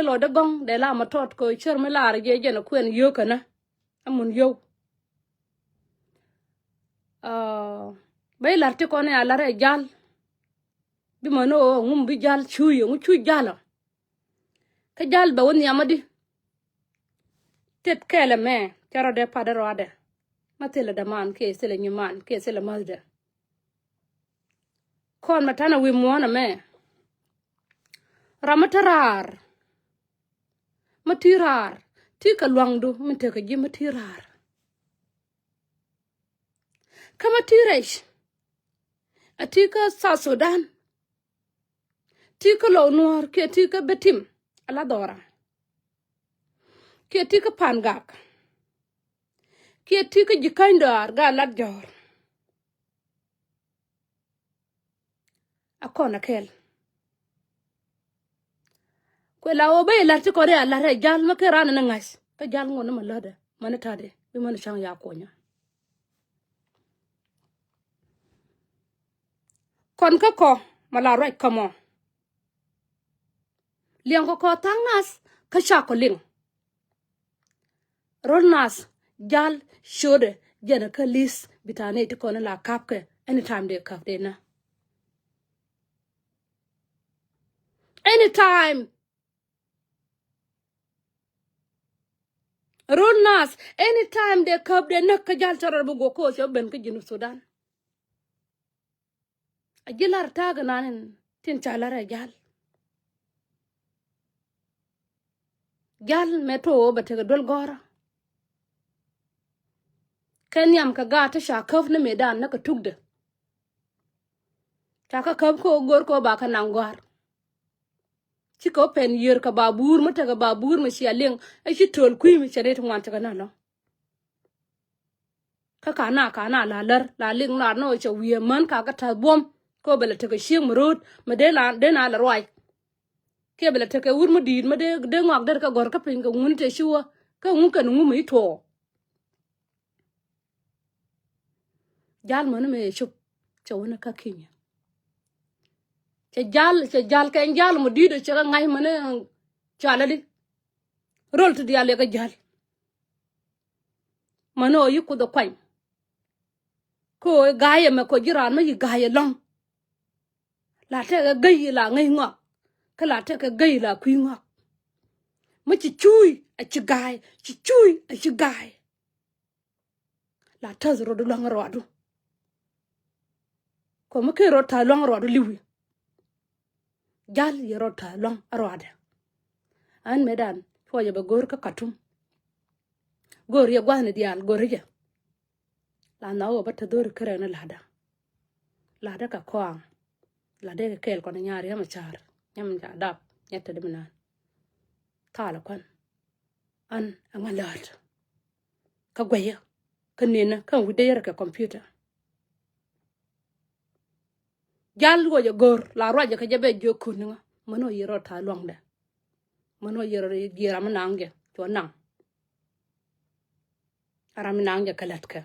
lo de gong de la ma tot ko cher me la je je na kwen yo kana amun yo bay larti ko ne ala re jal bi mano ngum bi jal chuyo ngu chu jala ka jal ba woni amadi tet kele me charo de padaro ade matele da man ke sele nyuman ke sele mazde kon matana wi mona me ramatarar matirar tika lwangdu minte ka ji matirar kama tiresh atika sa Sudan tika lo nuar ke tika betim ala dora ke tika pangak ke tika jikaindar ga ladjor akona kel ko la obe la ti ko re ala re jal ma ke ran na ngas ka jal ngona ma lada man tade bi man chang ya konya kon ka ko mala right kamo liang ko tangas ka sha ko ling rolnas jal shode jena ka lis bitane ti ko na la kapke anytime they kap de na anytime rolnas anytime they kap de na ka jal tarar bu go ko so ben ka jinu Sudan ajilar taga nanin tin chalara jal meto batega dol gora kenyam ka gata sha kaf na medan na ka tugde ta ka kaf ko gor ko ba ka nangwar ci ko pen yer ka babur mata ga babur ma shi aleng ai shi tol kui mi chere to wan ta na no ka kana la lar la ling la no che wie man ka ta bom ko bela ta ka shi murut ma de na la roi ke bela ta ka wur mu di ma de ngok der ka gor ka pin ka ngun te shuwa ka ngun ka ngun mi to jal man me chup chawna ka kinya che jal ka jal mu di do che ga ngai man chala di rol to diale ka jal mano yu ku do kwai ko gaye me ko jiran ma yi gaye long la te ga gayi la ngai ngok ka la te ka gayi la kui ngok ma ci chui a ci gaye ci chui a ci gaye la ta zro do long ro do ko ma ke ro ta long ro do liwi jal yi ro ta long ro ade an medan fo ya ba gor ka katum gor ya gwan dial gor ya la na o ba ta dor kare na lada ka kwang lada ka kel ko na nyari ma char nyam ja dap nyata de mena tala kon an angalat ka gwaya ka nena ka wude yara ka computer jal go ya gor la roja ka jabe jo kunga mano yiro ta longde mano yiro gira manange to nang aram nange kalatka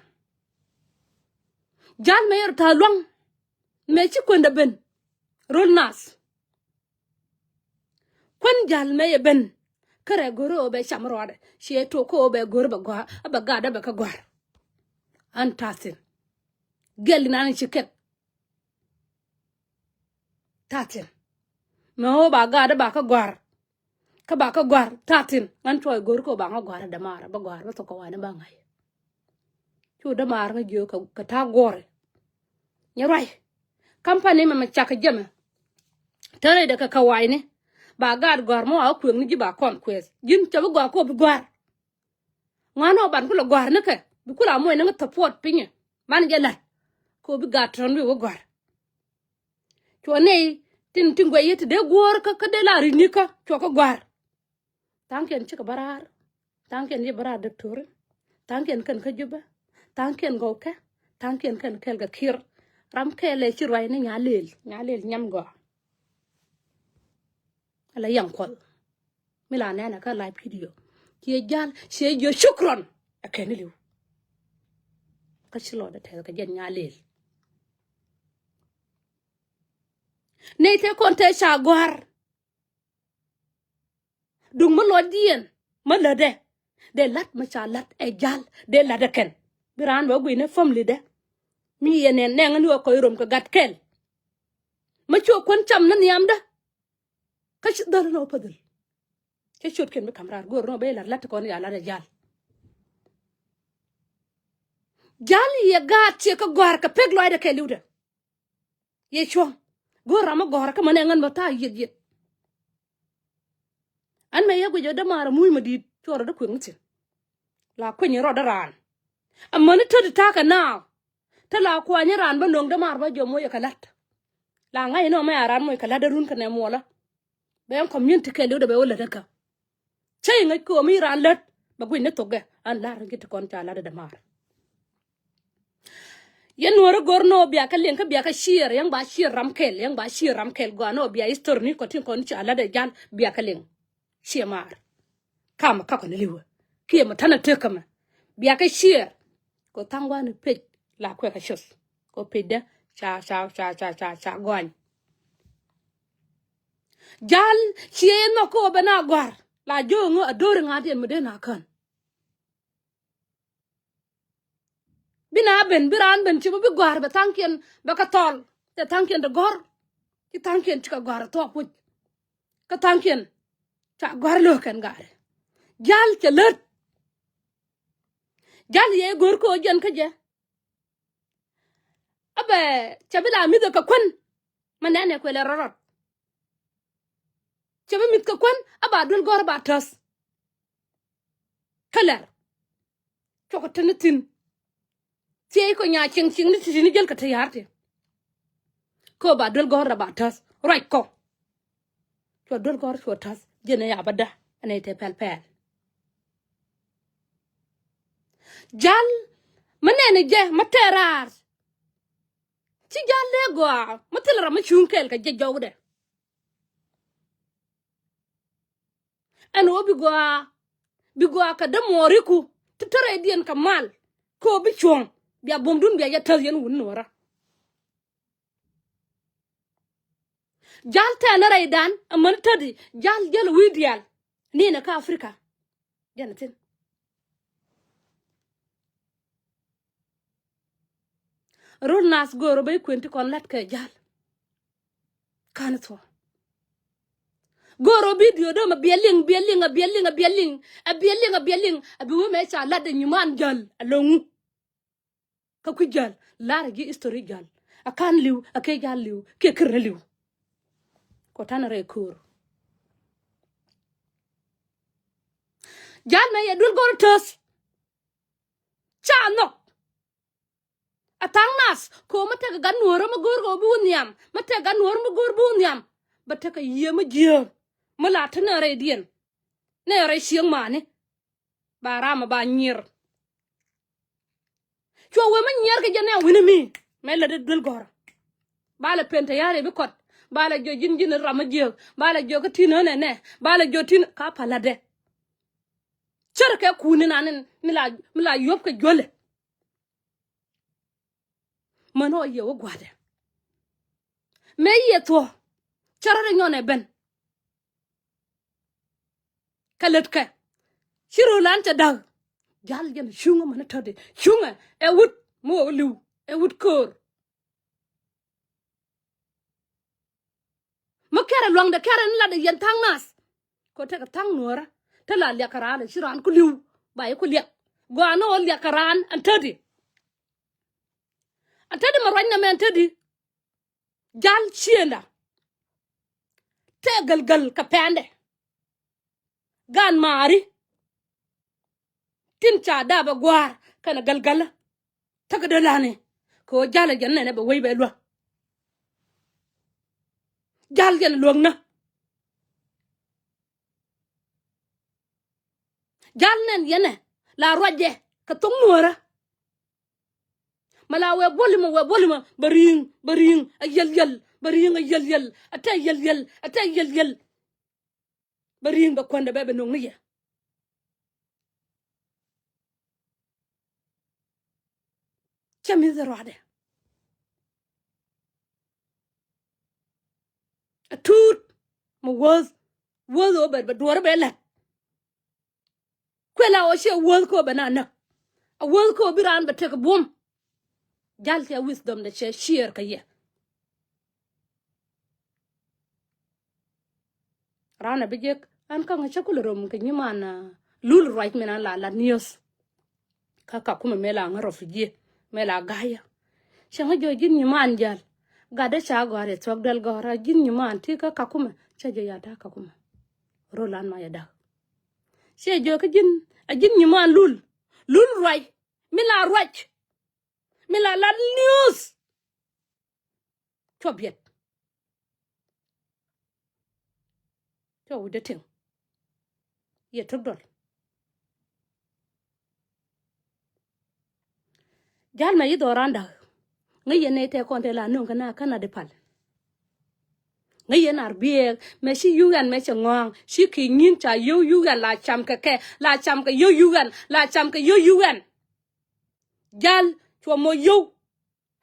jal me yiro ta long me ci konda ben rol nas kon jal me ye ben kare goro be shamrode she to ko be gor ba gada ba ka gwar an tasin gel nan ci ket tatin no ba gada ba ka gwar tatin an toy gor ko ba nga gwar da mara ba gwar ba to ko wani ba ngai chu da mar nga jo ka ta gore nyarai company ma chaka jama tare da ka kawai ne ba gad gwar mo a ku ngi ba kon kwes jin ta ba gwar ko bi gwar ngano ban ku la gwar ne ka bi ku la mo ne ta pot pinye ban gela ko bi gad ton bi gwar to ne tin gwe yete de gwar ka de la rinika to ka gwar tanken ci ka barar tanken ye barar doctor tanken kan ka juba tanken go ka tanken kan kel ga kir ram kele ci roy ne nyalel nyam go ala yang kol mila nena ka live video ki jal she jo shukran akene liw ka ci lo da te ka jen nyalel ne te konte sha gwar Dung ma lo dien. Ma la de lat ma cha lat e jal de la de ken. Biran ba gwine family de. Mi yenen nengan yo ko rom ko gat kel. Ma cho kon cham nan yam da. Ka ci dal no padal. Ke chot ken be kamrar gor no be lat ko ni ala de jal. Jal ye gat ci ko gor ka peg loy de ke liude. Ye chom. Gor rama gor ka manengan ba ta yit. An me ye gwe da mara muy ma di choro da kwengti. La kwenye ro da ran. Amani to ta ka now. Ta la kwa nya ran ba nong da mar ba jo mo ye kalat. La ngai no me aran mo ye kalat da run ka ne mo la. Be community ke liude be wala da ka. Chay ngai ko mi ran let ba gwe ne to ge an la ran git kon ta la da mar. Yen woro gorno biya ka len ka biya ka shir yang ba shir ramkel go no biya histor ni ko tin kon cha la da jan biya ka len shemar kama ka ko ne liwa ki ma tana te kama biya ka shir ko tangwa ni pe la ko ka shos ko pe de cha gwan jal chi no ko bana gwar la jo ngo ador ngade me de na kan bina ben biran ben ci bi gwar ba tanken ba ka tol te tanken de gor ci tanken ci ka gwar to pu ka tanken cha gwar lo kan gare jal ci let jal ye gor ko jen ka je abe ci bi la mi de ka kun manane ko le rorot ci bi mit ka kun aba dul gor ba tas kalar to ko tanatin ci ko nya ching ni ci ni jel ka te yarte ko ba dul gor ba tas right ko to dul gor to tas jene ya bada ane te pel jal manene je materar ci jal le go matela ma chunkel ka je jawde an obi go ka de moriku tutare dien ka mal ko bi chon bia bomdun bia ya tas yen wun nora jal ta na raidan amman tadi jal widial ni na ka afrika janatin rul nas goro bay kwenti kon lat ka jal kan to goro video do ma bieling abi wo me cha lat de nyuman jal alongu ka ku jal lara gi history jal akan liw akay jal liw ke kër liw ko tanare kur jal me yedul gor tos chano atang nas ko mate ga nuoro ma gor go bunyam mate ga nuoro ma gor bunyam bate ka yema jiyo mala tanare dien ne re siang mane barama ba nyir cho we ma nyer ke jane wini mi me la de dul gor bala pente yare bi kot bala jo jin rama jiyo bala jo ka tino ne bala jo tin ka pala de cerke kuni nanen mila yob ka jole mano ye wo gwade me ye to charare nyone ben kalet ka shiru lan ta dag jal gen shunga mana tade shunga e wut mo liw e wut kor mo kere long de kere la de yen tang nas ko te ka tang nora te la ya karale shiran ku liw ba ye ku liak gwa no ya karan antadi ma ranya men tadi jal chienda te gal ka pande gan mari tin cha da ba gwar kana galgala taka da lane ko jala janna ne ba wey be lo jal jan luong na jal nen yene la roje ka tung nuora mala we bolima baring ayel ata yel baring ba konda be nong ni ya chami the rode a tut mo was wodo be dor be la kwela o she wod ko banana a wod ko biran be tek bum jal ke wisdom de che share ka ye rana bijek an ka nga chakul rom ke nyimana lul right mena la news kaka kuma mela nga refugee mela gaya shanga jo jin nyiman jal gade cha gore tok del gora jin nyiman ti ka kuma cha jo yata ka kuma rolan ma yada she jo ka jin a jin nyiman lul right mela right mela la news chobiet to wude ting ye tok dol jal ma yidoranda ngaye ne te konte la non kana de pal ngaye nar bier me shi yugan me changong shi ki ngin cha yugan la cham ka ke la cham ka yugan la cham ka yugan jal cho mo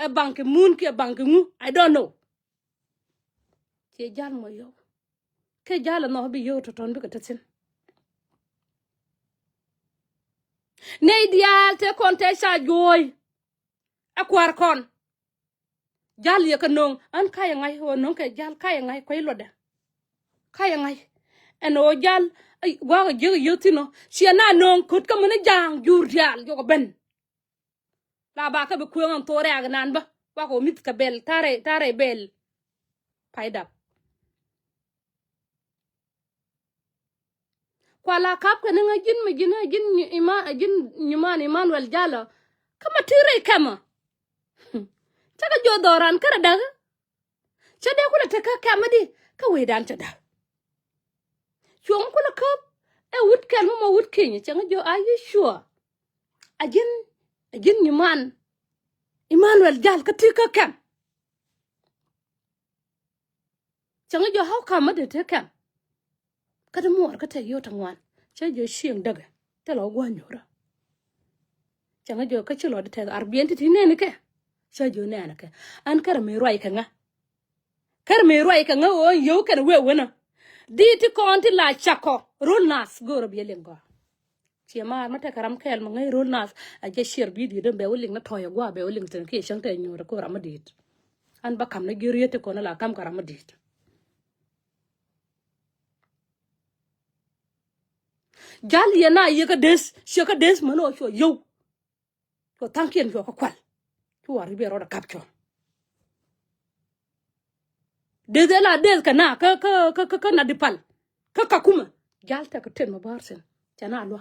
e bank mun ke bank ngu I don't know ke jal mo ke jal no bi to ton bi ka tatsin ne dial te konte sa joy akwar kon jal ye ka non an kaya ngai ho non ke jal kaya ngai koy loda kaya ngai eno jal wa je yotino si na non kut ka mun jang jur jal yo ben la ba ka be ku ngon tore ag nan ba wa ko mit ka bel tare bel paida kwala kap ka nga jin ma jin nyuman Emmanuel jalo kama tire kama taka jodoran kara daga chade kula taka kama di ka wedan chada chong kula kap e wut kan mo wut kenya changa jo are you sure ajin nyuman Emmanuel jal ka tika kam changa jo how come de te kam kada muor ka te yo tangwan cha jo shieng daga te lo gwa nyora changa jo ka chilo de te arbienti ti ne ke cha jo ne ke an kar me roi ka nga o yo kan we wona di ti konti la chako rulnas goro bi lengo chi ma mata karam kel ma ngai rulnas a je shir bi di dem be woling na toyo gwa be woling ten ke shang te nyora ko ramadit an ba kam na giriete ko na la kam karamadit jal yana yeka des sheka des mano sho yo to tankien sho ko kwal to wari be roda kapcho de la des kana ka na dipal ka kuma jal ta ko ten ma barsen chana lo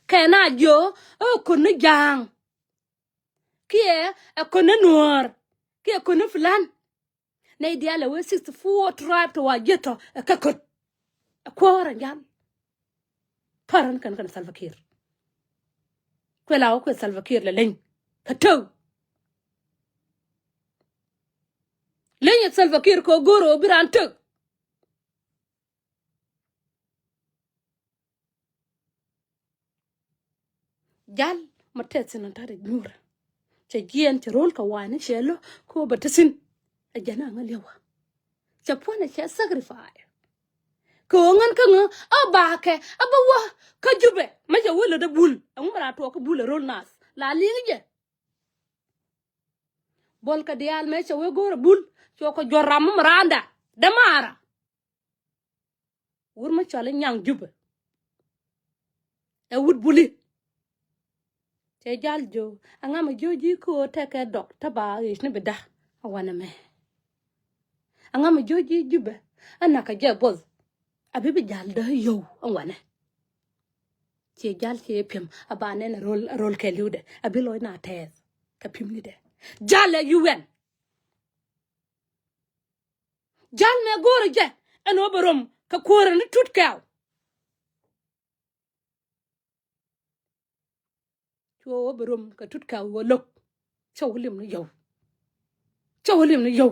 kana jo o ko ne jang kie e ko ne nuor kie ko ne flan ne diale we 64 tribe to wajeto ka ko ko jam paran kan salvakir kwela ko salvakir le len kato len salvakir ko goro biran tuk jal matetsin tare nyura che gien che rol ka wani shelo ko batasin ajana ngalewa che pone che sacrifice ko ngan ka ngo abake abawa ka jube ma je wala da bul amara to ko bul rol nas la linje bol ka dial me che we goro bul cho ko joram maranda damara wur ma chale nyang jube e wud buli che jal jo anga ma joji ko teke dok taba ishne beda awana me anga ma joji jube anaka je boz abibi jal da yo awana che jal che pim abane na rol ke lude abilo na tez ka pim ni de jal UN jal me goro je eno borom ka kore ni tutkaw cho borom ka tutkaw wo lok chawlim ni yo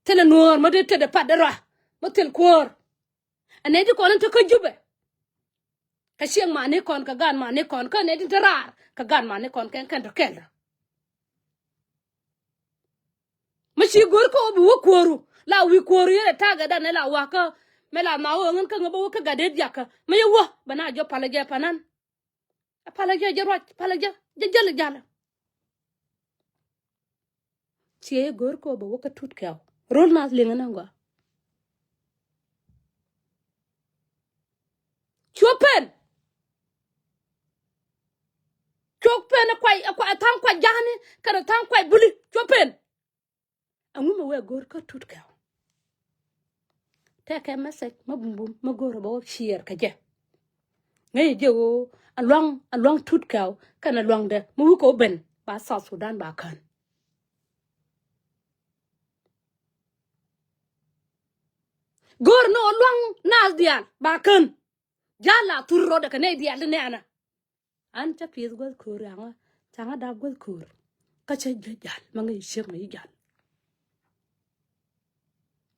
tele noor ma de tede padara ma tel kor ane di konan to ka jube ka siang ma ne kon ka gan ma ne kon ka ne di tarar ka gan ma ne kon kan to kel ma shi gor ko bu koru la wi kori ta ga da ne la wa ka me la ma wo ngin ka ngabo ka ga de ya ka me yo bana jo palage panan palage je ro palage je jale jala tie gor ko bo ka tut ka rol nas le ngana ngwa chopen kwa tan kwa jani kana tan kwa buli chopen anguma we gor ka tut ka te ka message mabumbum magoro bo share ka je ngay je wo along tut ka kana long de mu ko ben ba South Sudan ba kan gor no long nas dial ba kan jala turro de kana dial ne ana an ta pies gol kur anga tanga da gol kur ka che jal ma ngay shem ngay jal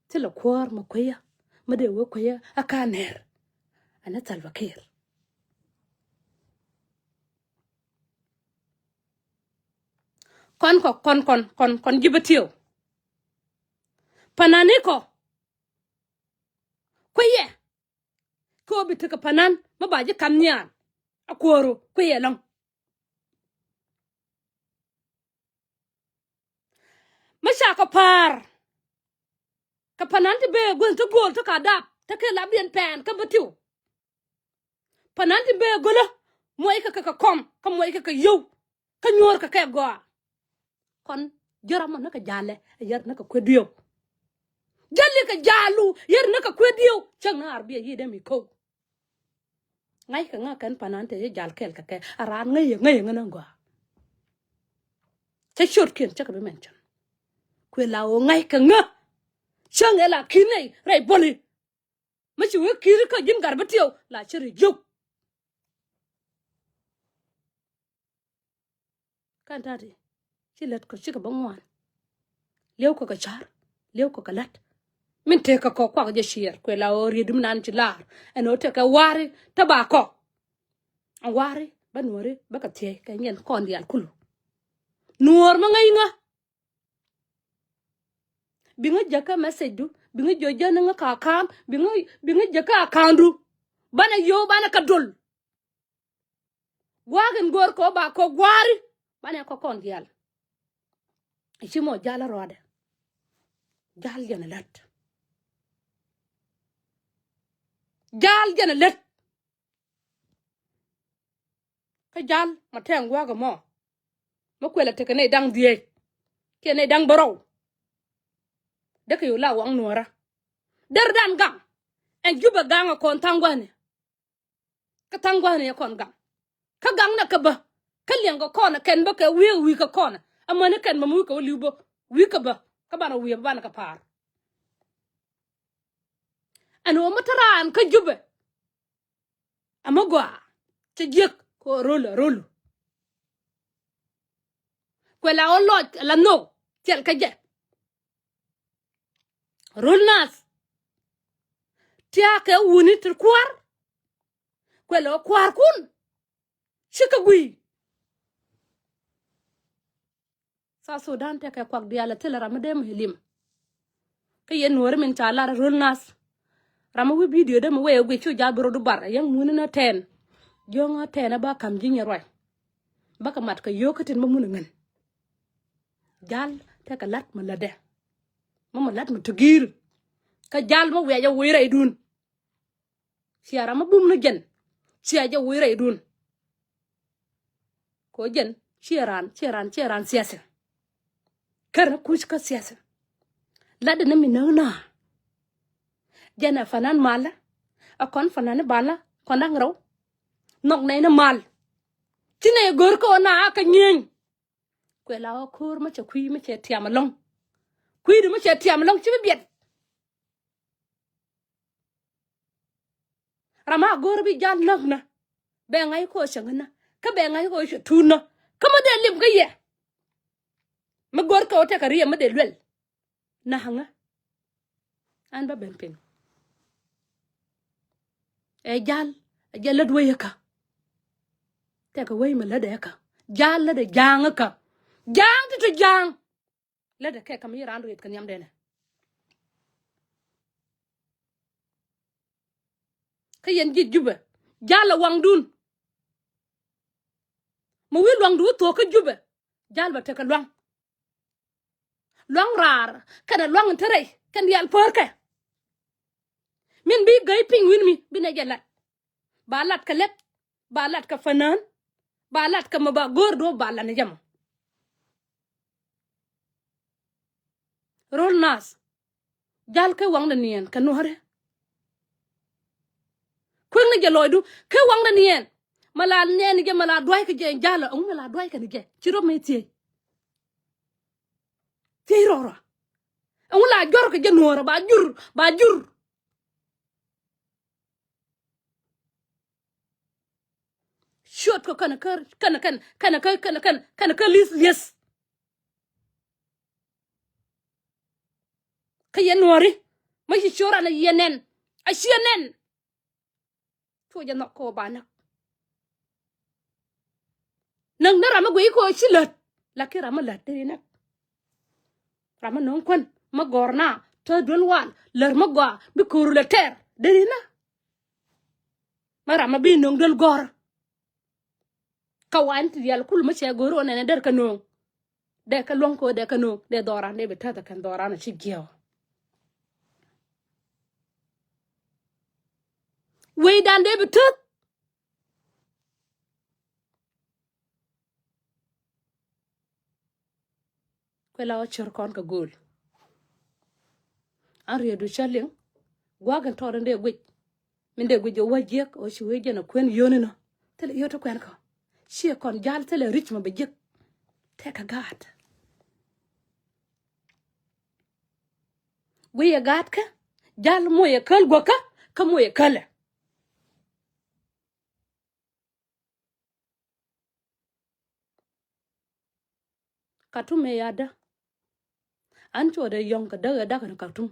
tila kwar ma koya ma de wo koya akaner ana talvakir kon jibatio pananiko koye ko bitika panan ma baje kamnyan akoro koye long ma shaka par ka panan ti be gol to ka dap ta ke labien pen ka batiu panan ti be golo moy ka kom ka moy ka yo ka nyor ka go kon jorama naka jale yar naka kwediyo jalle ka jalu yar naka kwediyo chang na arbiya yi dem ko ngai ka nga kan panante ye jal kel ka ke aran ngai ngana ngwa ta short ken chaka be mention kwe la o ngai ka nga chang ela kinai rai boli ma chi we kiri ka jin garbatiyo la chiri juk kan tadi chilet ko chika bangwan lew ko ka char lew ko ka lat min te ka ko kwa je shier kwe la o ridum nan chi lar eno te ka wari tabako wari banore baka te ka nyen kon dial kulu nuor ma ngai nga binga jaka message du binga joja nga ka kam binga jaka akandu bana yo bana ka dol wagen gor ko ba ko gwari bana ko kon dial ichimo jala rode jal jana let ka jal ma ten waga mo ma kwela te kane dang die kene dang baro de ko la wang nora der dan gang en juba gang ko tangwane ka tangwane kon gang ka gang na ka ba ka lengo kona ken ba ka wi ka kona amane ken ma mu ko libo wi ka ba ka bana wi bana ka par ano mataran ka jube amagwa te jek ko rolo kwela o lot la no tel ka je rolnas tia ka wuni tur kwar kwela o kwar kun shika gui sa Sudan te ka kwak diala tel ramade muhilim ka yen wor min ta lar rolnas rama wi video de mo we gwe chu ja bro du bar yang mun na ten jonga ten ba kam jinya roy baka mat ka yokatin ma mun ngan jal te ka lat ma la de ma lat ma tugir ka jal ma we ja wira idun siara ma bum na jen sia ja wira idun ko jen cheran siasa kar kuch ka siasa la de na mi na jana fanan mala akon fanan bala konang raw nok nay na mal tine gor ko na ka nyen kwela o kur ma cha kwi ma che tiam long kwi du ma che tiam long chi biet rama gor bi jan nok na be ngai ko shangna ka be ngai ko shi tuna kama de lim ga ye ma gor ko te ka riya ma de lwel na hanga an ba ben pin e jal jalad wayaka te ka way ma la de ka jal la de jang ka jang ti jang la de ke kam yiran rit kan yam de ne ka yen ji jube jala wangdun mo wi wangdu to ka jube jal ba te ka long rar kana long tere kan yal porke min bi gay ping win mi bi ne jalat balat ka let balat ka fanan balat ka maba gordo balane jam rol nas jal ka wang da nien ka nore kweng na jaloydu ka wang da nien mala nien je mala doy ka je jala on mala doy ka ni je ci ro me tie rora on la jor ka je nora ba jur shot ko kana ka lis ka yen nori ma ci chora na yenen a shienen to je no ko bana nang na rama gui ko chilat la ki rama lat de na rama non kon ma gorna to dol wan ler ma gwa bi kuru le ter de na ma rama bi non dol gor ka wan ti yal kul ma che goro na der ka non de ka lon ko de ka non de dora ne be tata kan dora na chi geo we dan de be tut kwela o chor kon ka gol an riedu chaling gwagan to de gwe min de gwe jo wajek o shi we jena kwen yoni no tele yoto kwen ko shi kon jal tele rich ma be jek take a god we ya gad ka jal mo ya kal go ka mo ya kala katume yada an cho de yong ka da ka katum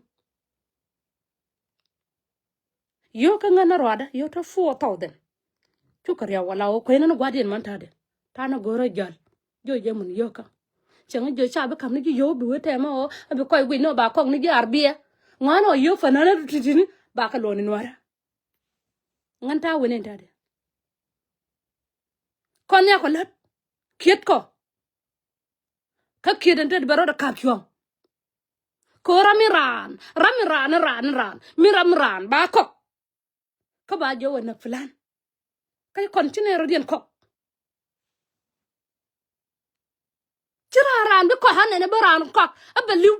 yo ka ngana roda yo to 4,000 to karya wala o ko ina gwadin man tade tana goro jal jo je mun yo ka changa jo cha ba kam ni yo bi wete ma o bi koy gwi no ba kong ni arbia ngano yo fanana tutini ba ka loni nwara nganta wene tade kon ya ko lat kiet ko ka kieden tade baro da kapyo ko ramiran miram ba ko ka ba jo na plan kay continue rodien ko jiraran bi ko hanene baran ko abaliw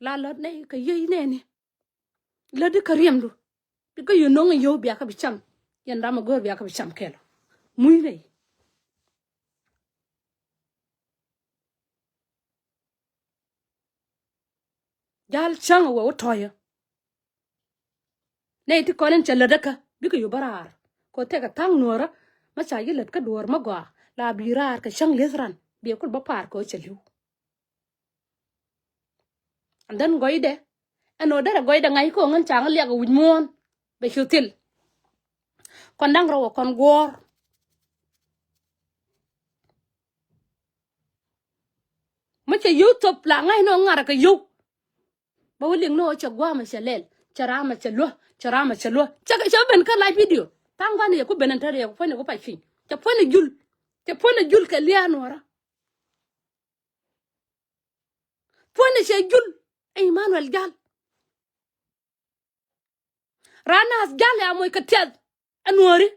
la lot ne ka yey nene la de kariyam du bi ko yo nonga yo bi aka bi cham yanda ma gor bi aka bi cham kelo muy ne jal chang wo toya ne ti kolen chala daka bi ko yo barar ko te ka tang nora ma cha yelet ka dor ma gwa la birar ka chang lesran bi ko ba par ko chaliu andan goide ano dara goide ngai ko ngan chang le ga wujmon be chutil kon dang ro kon gor ma cha youtube la ngai no ngara ka yu ba wuling no cha gwa ma chalel chara ma chalo cha ben ka live video tangwa ne ko benen tare ko fone ko pa fi cha fone jul ka lianora fone che jul Emmanuel gal ranas gal ya moy ka ted anori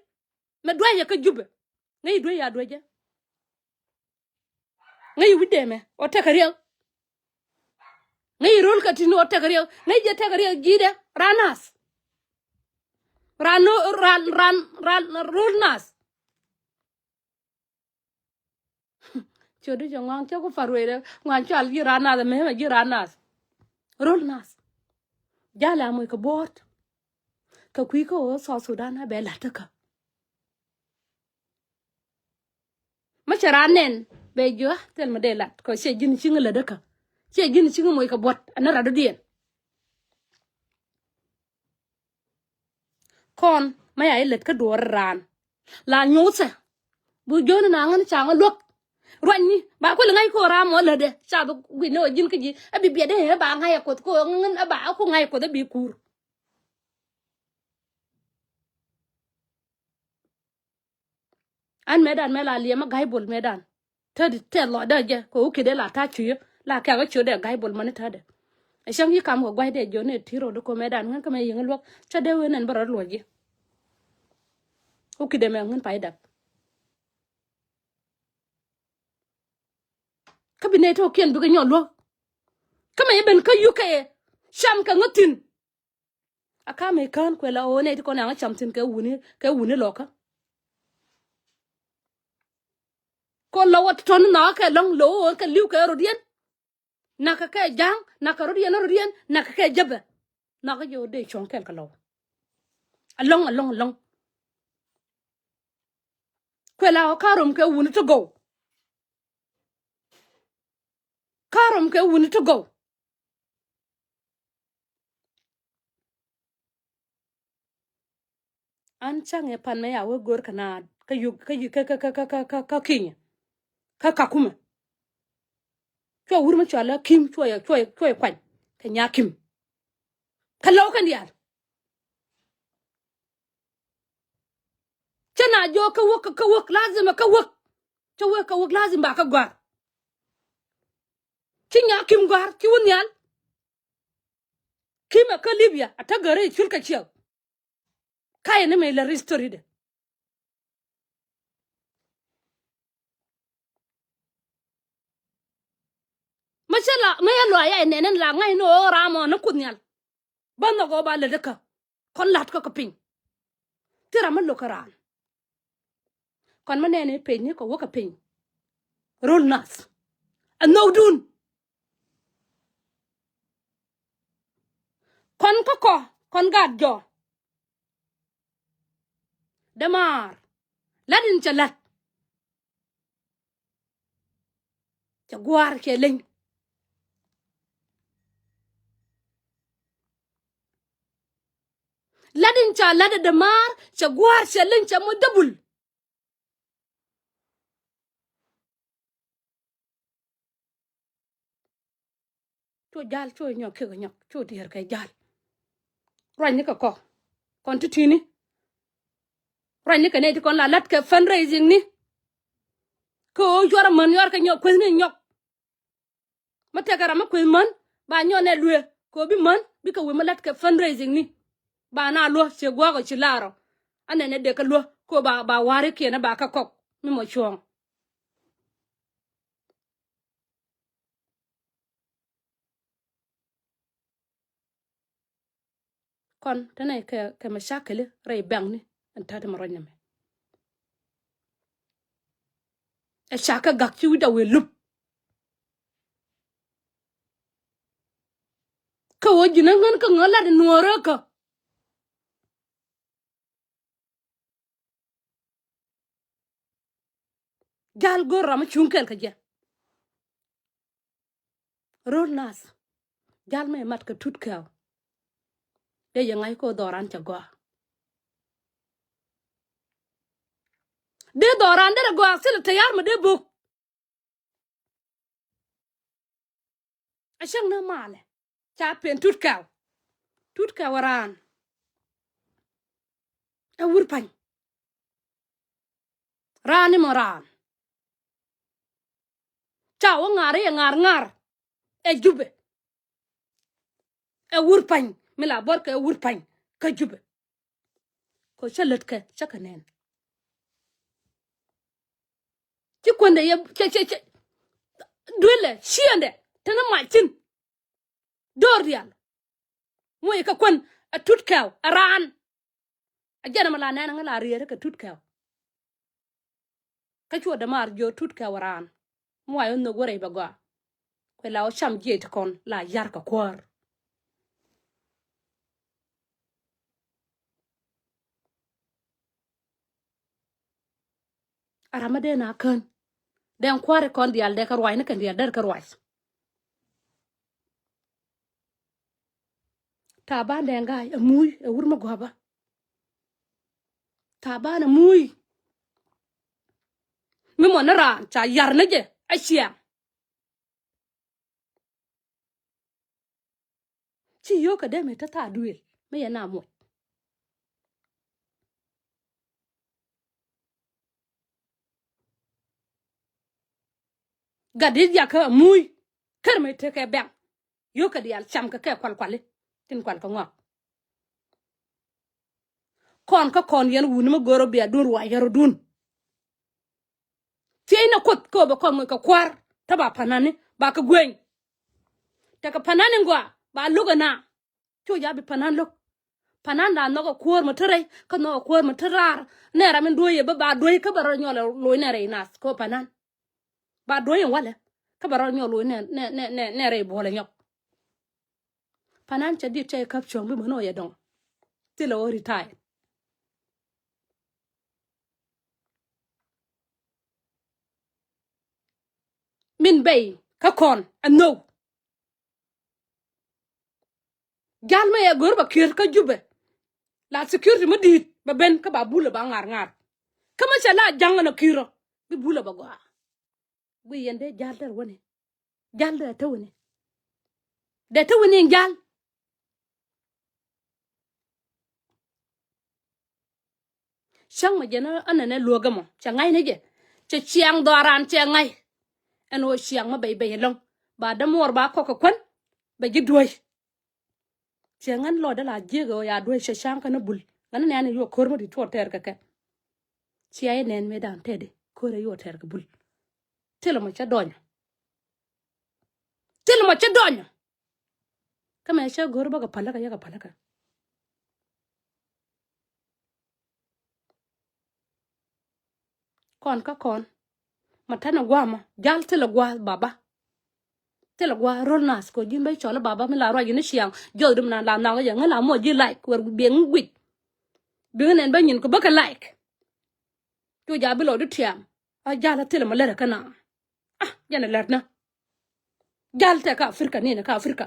me doya ka jube ngay doya doja ngay wideme o takariya ngay rol ka tino o takariya ngay je takariya gide ranas rolnas chodu jangwang cho ko farwere ngwan chal gi ranas me gi ranas rolnas jala moy ka bot ka kwi ko so Sudan ha bela taka ma charanen be jo tel ma de lat ko she jin chinga la daka she jin chinga moy ka bot ana rado dien kon ma ya let ka dor ran la nyose bu jona na ngan changa lok rwani ba ko ngai ko ra mo la de cha bu gwi no jin ka ji abi bi de ba ngai ko ngan ba ko ngai ko da bi kur an medan mela liema gaibol medan te lo da je ko kide la ta chu la ka ga chu de gaibol man ta de shang yi kam ko gwai de jo ne tiro do ko medan ngan ka me yin lok cha de wenen bara lo ji ko kide me ngan pai da cabinet o kien bi ga nyo lo ka me ben ka yu ka sham ka ngatin aka me kan ko la o ne ko na cham tin ka wuni lo ka ko lo wat ton na ka long lo ka liu ka ro dien na ka jang na ka ro dien na ka jabe na ka yo de chon ken ka lo along ko la o karum ka wuni to go karum ka wuni to go an change pan me ya we gor kana ka yu ka kinya ka kuma cho wurma cho la kim cho kwan ka nya kim ka lo kan yar chana jo ka wok lazim ka wok cho we ka wok lazim ba ka gwar chi nya kim gwar chi won yan kima ka libya ata gare chulka chiyo kai ne me la history de mashala me ya lo ya ne la ngai no ramo na kunyal bando go ba le de ka kon lat ko ka pin tira man lo karan kon ma ne pe ni ko woka pin rol nas no dun kon ko kon gad jo damar ladin chalat cha gwar ke len ladin cha lada damar cha gwar che len cha mo double cho jal cho nyok ke nyok cho tier ke jal ran ni ko kon tutini ran ni ke ne kon la lat ke fundraising ni ko jora man yor ke nyok ko ni nyok mate gara ma ko man ba nyone lue ko bi man bi ka we ma lat ke fundraising ni ba na lo che gwa ko chilaro anene de ka lo ko ba ware ke na ba ka kok mi mo chong kon tane ke mashakele ray bang ni anta de maronya me e shaka gak ci da we lup ka wo jina ngan ka ngala de nuora ka gal go ram chunkel ka je rol nas gal me mat ka tut kaw de ya ngai ko doran cha go de doran de go asil tayar ma de buk ashang na male cha pen tut kaw ran e wur pan rani moran cha wo ngare ya ngar e jube e wur pan mi la bor ka e wur pan ka jube ko chalet ka chakanen ci konde ye che dole shiende tana machin dorial moy ka kon a tutkaw aran a jana mala nana ngala riere ka tutkaw ka chwo da mar jo tutkaw aran moy no gore ba go ko la o cham je kon la yar ka kwar arama de na kan den kware kon dial de ka roy ne kan dial der ka roy ta ba de nga muy e wurma go ba ta ba na muy mi mo na ran cha yar ne je a sia ci yo ka de me ta duel me ya na mo gadid ya ka muy kar mai te ka bang yo ka dial cham ka kwal kwale tin kwal ka ngok kon ka kon yen wuni ma goro biya dun wa yaro dun tiena kot ko ba kon ka kwar ta ba panani ba ka gwen ta ka panani ngwa ba luga na cho ya bi panan lok panan da no ko kwor ma tare ka no kwor ma tarar ne ra min doye ba doye ka baro nyola lo ne re nas ko panan ba doye wala ka baro nyolo ne re bole nyok panan cha di che kap chong bi mo no ya don ti lo retire min bay ka kon no gal ma ya gor ba kir ka jube la security ma dit ba ben ka ba bula ba ngar kama cha la jang na kiro bi bula ba gwa bu yende jal der woni jal der to woni de to woni jal shang ma jena anane loga mo cha ngai ne je cha chiang doran cha ngai eno chiang ma bay long ba da mor ba ko kwen ba ji doy chiangan lo da la jego ya doy cha shang kana bul ngana ne ani yo kormo di to ter ka chiai nen me dan tede ko re yo ter ka bul telo ma cha donya kama cha gorba ka palaka ya ka palaka kon ka kon matana gwama jal telo gwa baba telo gwa rol nas ko jimbe chola baba mi la ro yini chiang jodum na la na ga ngala mo ji like wer bieng gwit bi nen ba nyin ko baka like to ja bi lo du tiam a jala telo ma lere kana jana lerna jal te ka afrika ni ka afrika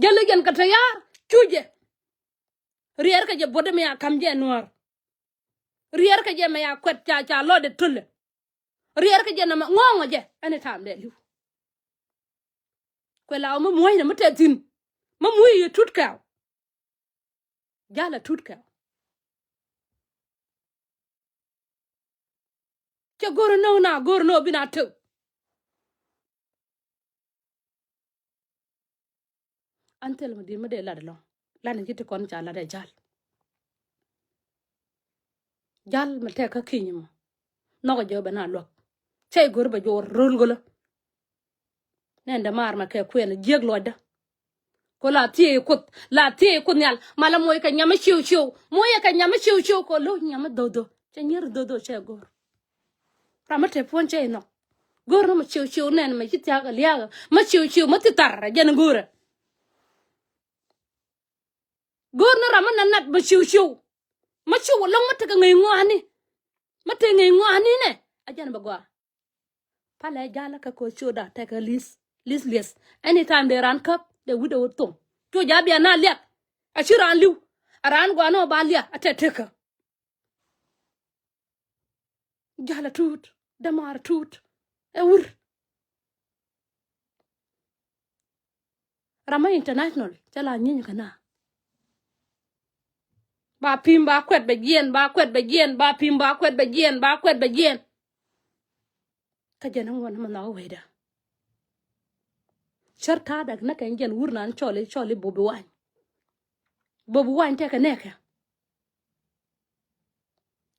jalle gen ka taya chuje rier ka je bodem ya kam je noir rier ka je ma ya kwet cha lo de tulle rier ka je na ma ngongo je anytime de lu ko la mo moy na mate tin ma moy ye tut ka jala tut ka ke goro no bina to antel ma di ma de la de lo la ni jiti kon cha la de jal ma te ka kinyimo no go jobe na lo che goro ba jor rol golo nenda mar ma ke kwen jeg loda ko la tie kut nyal mala moy ka nyama chiu moy ka nyama chiu ko lo nyama dodo che nyer dodo che gor ramate pon che no gor no ma chiu nen ma kitya ga liya ma chiu ma titar jen gor no ramana nat ma chiu ma chiu long ma te ka ngai ngani ma te ngai ngani ne ajan ba gwa pale jala ka ko choda te ka lis anytime they run cup they would have tum to jabia na liak ashiran liu aran gwa no ba liak ateteka jala tut damar tut eur rama international chala nyin kana ba pim ba kwet be gien ba pim ba kwet be gien ka jena ngwan ma na weda sharta dag na kan gen wurnan chole bobi wine te ka neka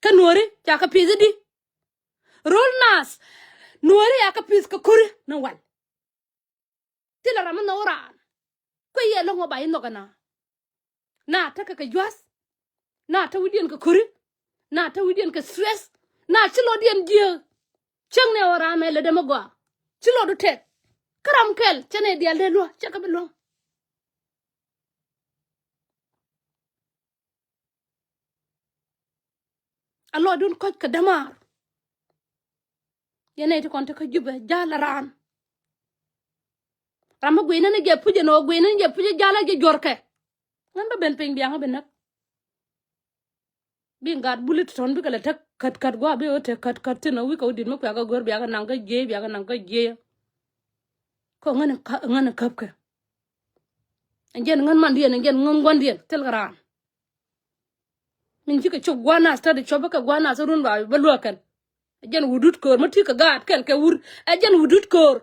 ka nori ja ka pizi di rol nas nori ya ka piz ka kuri na wal tila rama na oran ko ye lo ba ino kana na ta ka jwas na ta widien ka kuri na ta widien ka stress na chilo dien die chang ne ora me le de magwa chilo du tek karam kel chene dial de lo chaka belo alo dun ko ka damar yene ti kon ta ka jube jala ran rama gwina ne ge puje no gwina ne ge puje jala ge jorke ngan ba ben ping bianga ben nak bi ngat bulit ton bi kala tak kat gwa bi o te kat tin wi ko din ma kwa ga gor bianga nang ga je ko ngana kap ka ngen ngan man dien ngen ngon gon dien tel ran min jike chok gwana sta de choba ka gwana so run ba luakan jan wudut kor ma ti ka gat kel ke wur jan wudut kor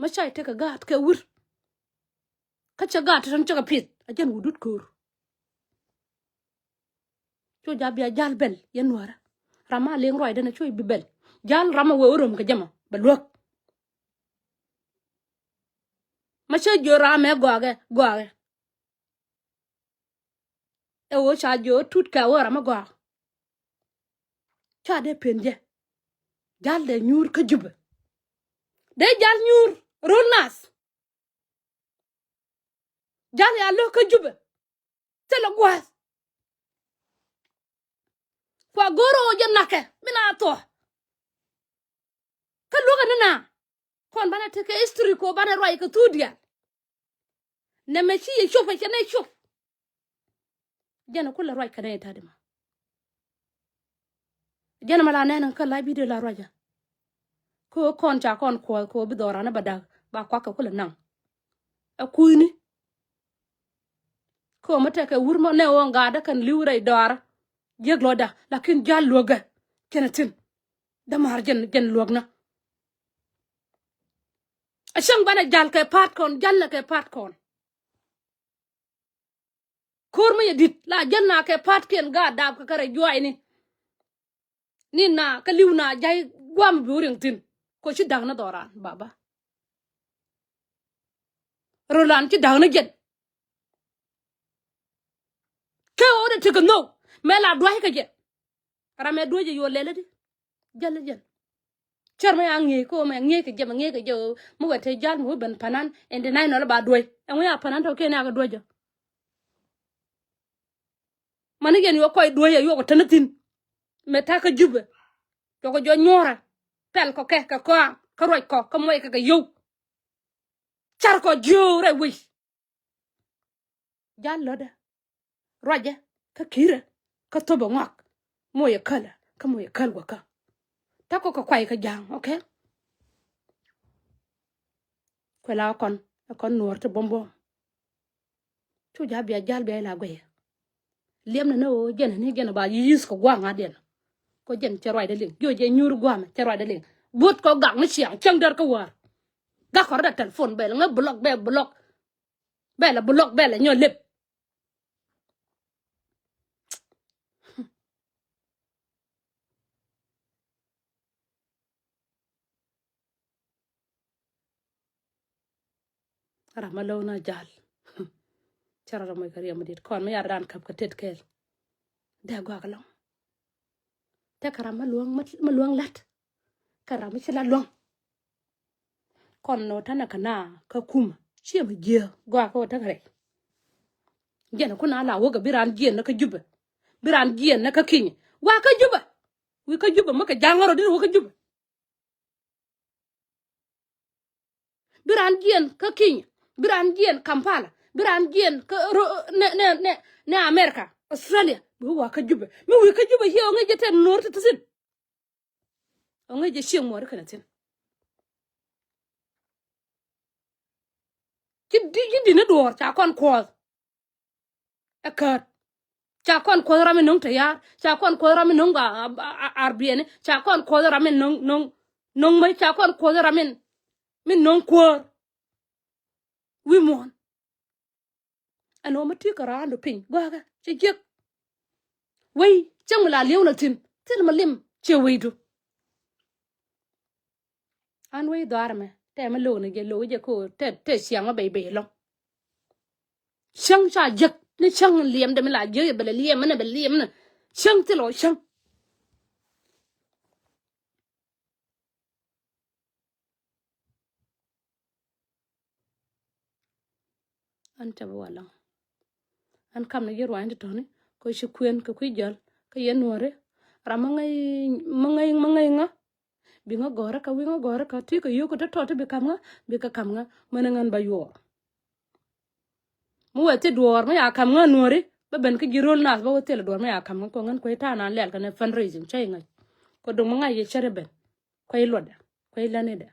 ma chai te ka gat ke wur ka cha gat tan cha ka pit jan wudut kor cho ja bia jal bel yen wara rama leng roi dana cho bi bel jal rama wo rom ka jama ba lok ma cha jo rama goage e wo cha jo tut ka wo rama go cha de penje jal de nyur ka jube de jal nyur ronas jal ya lo ka jube te la gwas kwa goro je nake mina to ka luga na kon bana te ka history ko bana roi ka tudia ne me chi ye shofa chene shof jana kula roi ka ne ta dima jana mala ne nan kala bi de la roja ko kon cha kon ko bi dora na bada ba kwa ka kula nan a kuini ko mata ka wurmo ne won ga da kan liwrai dora jeg loda lakin jal loga kenatin da mar jen logna ashang bana jal ka part kon jalla ka part kon korma yedit la janna ka part ken ga da ka kare joy ni na ka liwna jay gwam buring tin ko ci dag na doran baba rolan ci dag na jet ke o de tika no me la doy ka jet rame doje yo lele di jalla jel charma ya ngi ko me ngi ka jema ngi ka jo mu wate jal mu ben panan ende nay no ba doy en ya panan to ke na ga dojo man gen yo koy doye yo ko tanatin me ta ka jube to ko jo nyora pel ko ke ka roy ko moy ka yo char ko jore wi jallo da roja ka kira ka tobo ngak moye kala ka moye kalwa ka ta ko kwai ka jang okay ko la kon nuor to bombo tu ja bia jal bia la gwe lem na no jen ba yis ko gwa ngaden ko jen cheroy de ling yo je nyur gwa ma cheroy de ling but ko gang ni siang chang dar ko war ga ko da telephone be la block be la block be la nyo lep ramalo na jal charara moy kariya madit kon ma yar dan kap ka tet kel de gwa ka long te karama luang lat karama chila luang kon no tana kana ka kuma chi ma je gwa ko ta kare jena kuna la woga biran jien na ka juba biran jien na ka kin wa ka juba wi ka juba maka jangoro din wo ka juba biran jien ka kin biran jien Kampala biran jien ka ne America Australia wa ka juba mi wi ka juba he o nge ten north tsin o nge je sheng mo kana tin ki na dor cha kon ko akat cha kon ko rami nong ta ya cha kon ko rami nong ba arbiene cha kon ko rami nong mai cha kon ko rami min nong ko wi mon ano mati kara ndo pin gwaga che jek wei chang la lew na tin ma lim che wei do an wei darme te ma lo je ko te siang ma be lo chang cha jek ni chang liam de la je be liam na be liam na chang te lo chang an ta wala an kam na yero ande toni ko shi kuen ko jal ka yenore mangai nga bi nga gora ka wi nga gora ka ti ko yo ko to be kam nga bi ka kam nga manangan ba yo mu wete dor ma ya kam nga nori ba ben ka girol nas ba wote dor ma ya kam nga ko ngan ko ta na lel ka ne fundraising chay nga ko do nga ye chere ben ko loda ko lane de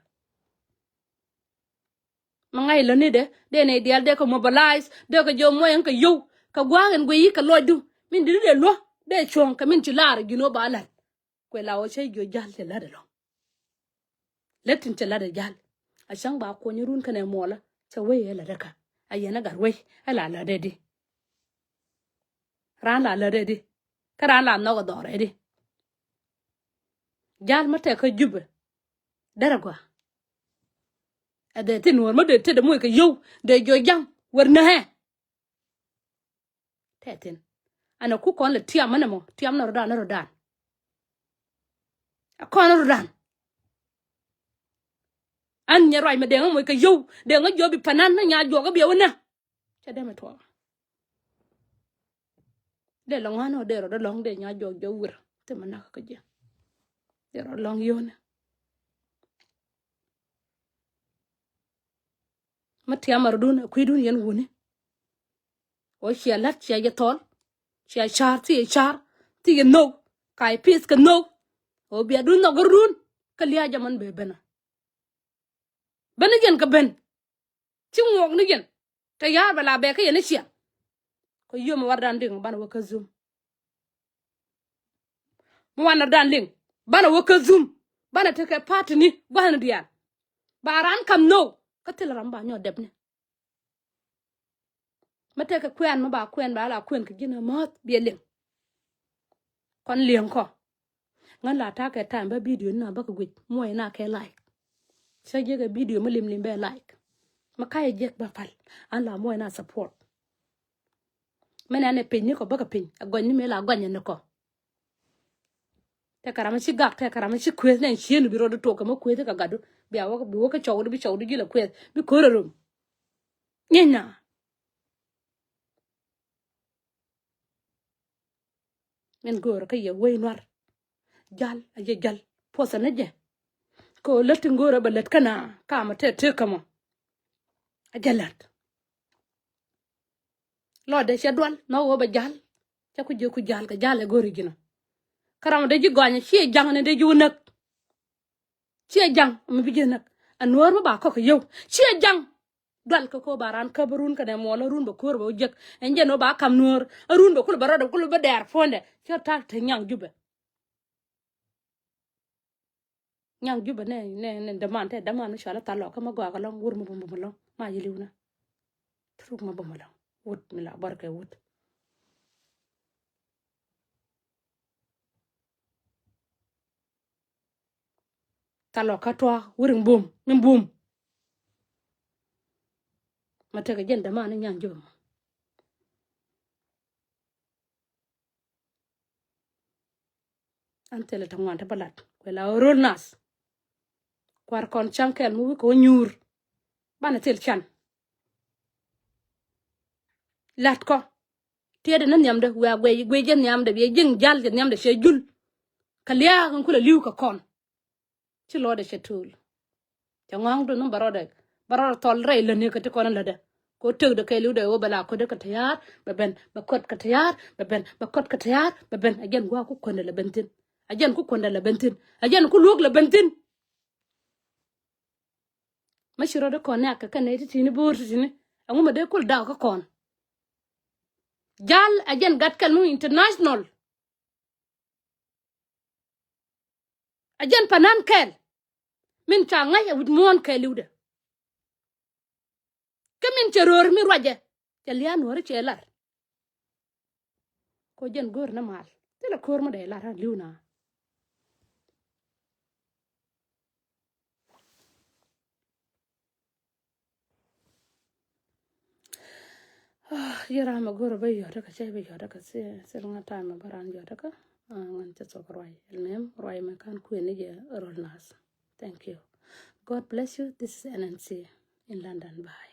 mangai lo ni de ne dial de ko mobilize de ko jo moyen ko yo ka gwangen gwe yi ka lodu min di de lo de chon ka min chilar gino balat kwe la o che jo jal te la de lo letin te la de jal a shang ba ko ni run kana mola ta we la daka ayena gar we ala la de di ran la de di ka ran la no go dore di jal mate ka jube dara gwa ade tin wor ma de te de moy ka yow de jo jang war na he tetin ana ku kon le tiam mana mo tiam na rodan a kon rodan an nya roi ma de moy ka yow de nga jo bi panan na nya jo ga bi wona cha de ma to de lo ngano de ro de long de nya jo jo wur te mana ka je de ro long yona ma tiam mar dun ku dun yen woni o chia lat chia ya tol chia char ti ye no kai pis ka no o bi adun no gorun ka liya jaman be bena gen ka ben ci ngok ni gen ta ya bala be ka yene chia ko yoma wardan ding bana waka zoom mo wana dan ding bana waka zoom bana te ka patni bana dial baran kam no ka til ramba nyo debne mate ka kwen ma ba kwen ba la kwen ka gina mat bi len kon len ko ngan la ta ka time ba video na ba ka gwit moy na ke like sa je ga video ma lim be like ma kay je ba fal an la moy na support mena ne pin ni ko ba ka pin agon ni me la agon ni ko te karama ci gak te karama ci kwes nen chien bi rodo to ka ma kwes ka gadu bi awo bi wo ka chawdu bi chawdu gila kwes bi kororum nyenya men gor ka ye wey noir jal aje jal posa na je ko let ngora ba let kana ka ma te kama ajalat lo de chedwal no wo ba jal cha ku je ku jal ka jale gori gina karama de ji ganya chi jang ne de ju nak chi jang mi bi je nak anwar ma ba ko yow chi jang dal ko baran kabarun ka ne mola run ba kor ba jek enje no ba kam nur run ba kul ba rodo kul ba der fonde cha ta te nyang jube ne de man shala ta lo ka ma gwa ka long wur mo bo long ma yiliwna truk ma bo mo long wut mi la barke wut ta lo ka twa wurin bum min bum ma te ka jen de man nyang jube an tele ta ngwan ta balat ko la rol nas kwar kon chankel mu ko nyur bana tel chan lat ko tiede nan yamde wa gwe jen yamde be jing jal jen yamde she jul kalya kan kula liu ka kon ci lo de chetul ta ngong do no barode tol re le ne ka te kon la de ko teug de kay liu de wo bala ko de ka tayar ba ben ba kot ka tayar ba ben ba kot ka tayar ba ben ajen gwa ku kon la bentin ajen ku kon la bentin ajen ku lok la bentin ma shiro de kon ya ka ne ti ni bur ti ni anguma de kul da ka kon jal ajen gat kan mu international ajen panan kel min cha ngai wud mon kay liu de kamin cheror mi roje te lian wor chelar ko jen gor na mal te la kor ma de la liuna yara ma gor ba yo ka che ba yo ka se nga ta ma baran yo ka ngan te so roi el mem roi ma kan ku ne je rol nas thank you god bless you this is NNC in London bye